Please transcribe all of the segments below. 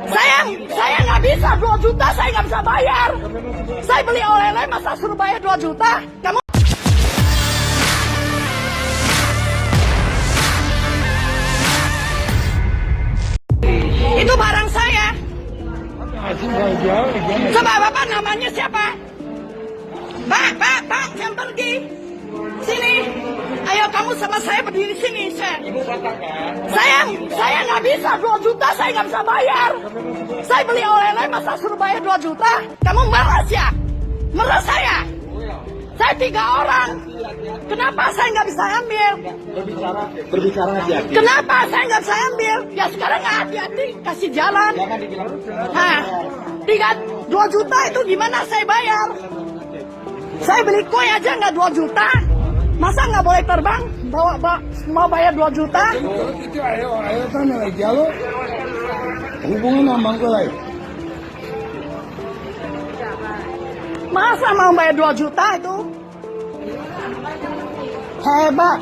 Saya nggak bisa 2 juta, saya nggak bisa bayar. Saya beli oleh-oleh masa suruh bayar 2 juta? Kamu itu barang saya. Coba Bapak namanya siapa? Pak, jangan pergi. Sini. Ayo kamu sama saya berdiri sini, Saya nggak bisa 2 juta, saya nggak bisa bayar. Saya beli oleh-oleh masa suruh bayar 2 juta? Kamu meres ya? Meres saya? Saya 3 orang. Kenapa saya nggak bisa ambil? Berbicara aja. Kenapa saya nggak bisa ambil? Ya sekarang hati-hati kasih jalan. Nah, 2 juta itu gimana saya bayar? Saya beli kue aja nggak 2 juta. Masa nggak boleh terbang? Mau bayar 2 juta? Itu ayo tanya lagi lo. Hubungan sama gue lagi. Masa mau bayar 2 juta itu? Hebat.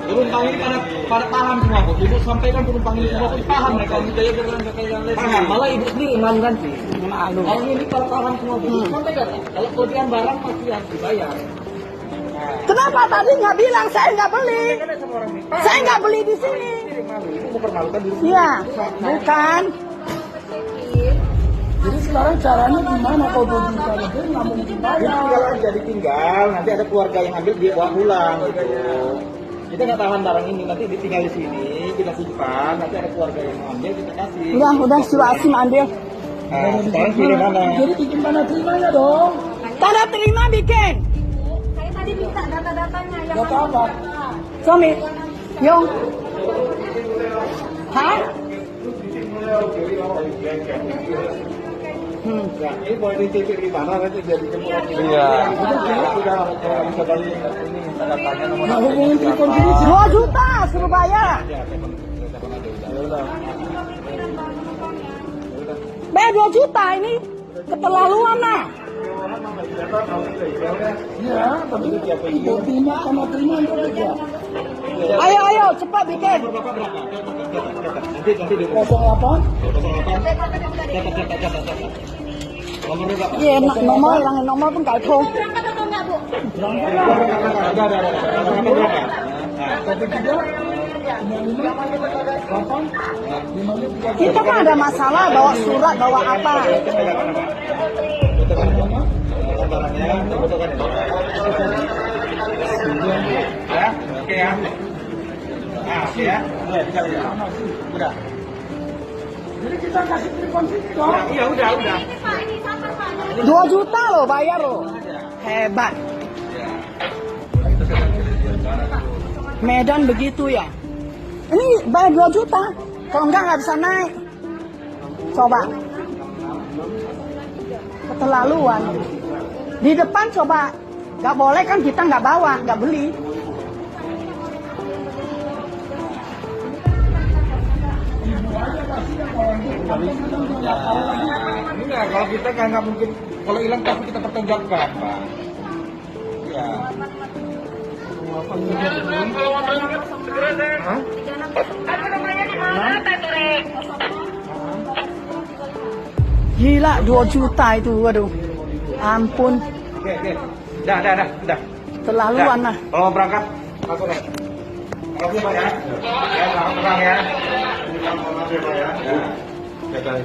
Penumpang ini pada paham semua kok. Ibu sampaikan penumpang ini semua paham mereka. Paham. Malah ibu sendiri malu ganti. Malu. Kalau ini kalau paham semua bu. Sampaikan. Kalau kelebihan barang masih harus dibayar. Kenapa tadi nggak bilang saya nggak beli? Saya nggak beli di sini. Ibu mempermalukan diri. Iya, bukan. Jadi sekarang caranya gimana kalau 2 juta lebih nggak mungkin bayar? Tinggal aja ditinggal. Nanti ada keluarga yang ambil dia bawa pulang gitu. Kita nggak tahan barang ini, nanti ditinggal di sini, kita simpan, nanti ada keluarga yang mau ambil, kita kasih. Udah suruh Asim ambil. Nah, sekarang pilih mana? Jadi bikin tanda terimanya dong. Tanda terima bikin. Saya tadi minta data-datanya yang Data apa? Suami, Yong. Hah? Ya, ini boleh dicicil di mana nanti jadi kemudian. Iya. Sudah bisa balik ini tanda tanya nomor. Nah hubungin telepon sini. 2 juta suruh bayar. Ya, telepon aja. Bayar 2 juta ini keterlaluan lah. Iya, tapi ibu terima sama terima itu beda. Ayo cepat bikin. Bapak berapa? Nanti di 08. Nomornya berapa? Iya, nomor pun nggak tahu. Ada. Nomor berapa? 13, 55, 8, 55, 3. Kita kan ada masalah bawa surat, bawa apa? Barangnya, ya, oke ya. Nah, oke ya. Udah. Jadi kita kasih telepon sini dong. Iya, udah. 2 juta loh bayar loh. Hebat. Medan begitu ya. Ini bayar 2 juta. Kalau enggak nggak bisa naik. Coba. Keterlaluan. Di depan coba. Nggak boleh kan kita nggak bawa, nggak beli. Enggak, kalau kita nggak mungkin, kalau hilang pasti kita pertanggungjawabkan, Pak. Iya. Gila 2 juta itu, waduh. Ampun, Oke. Udah. terlaluan lah. Kalau mau berangkat, aku deh. Kalau Pak ya. Ya, tenang ya. Terima kasih Pak ya. Ya.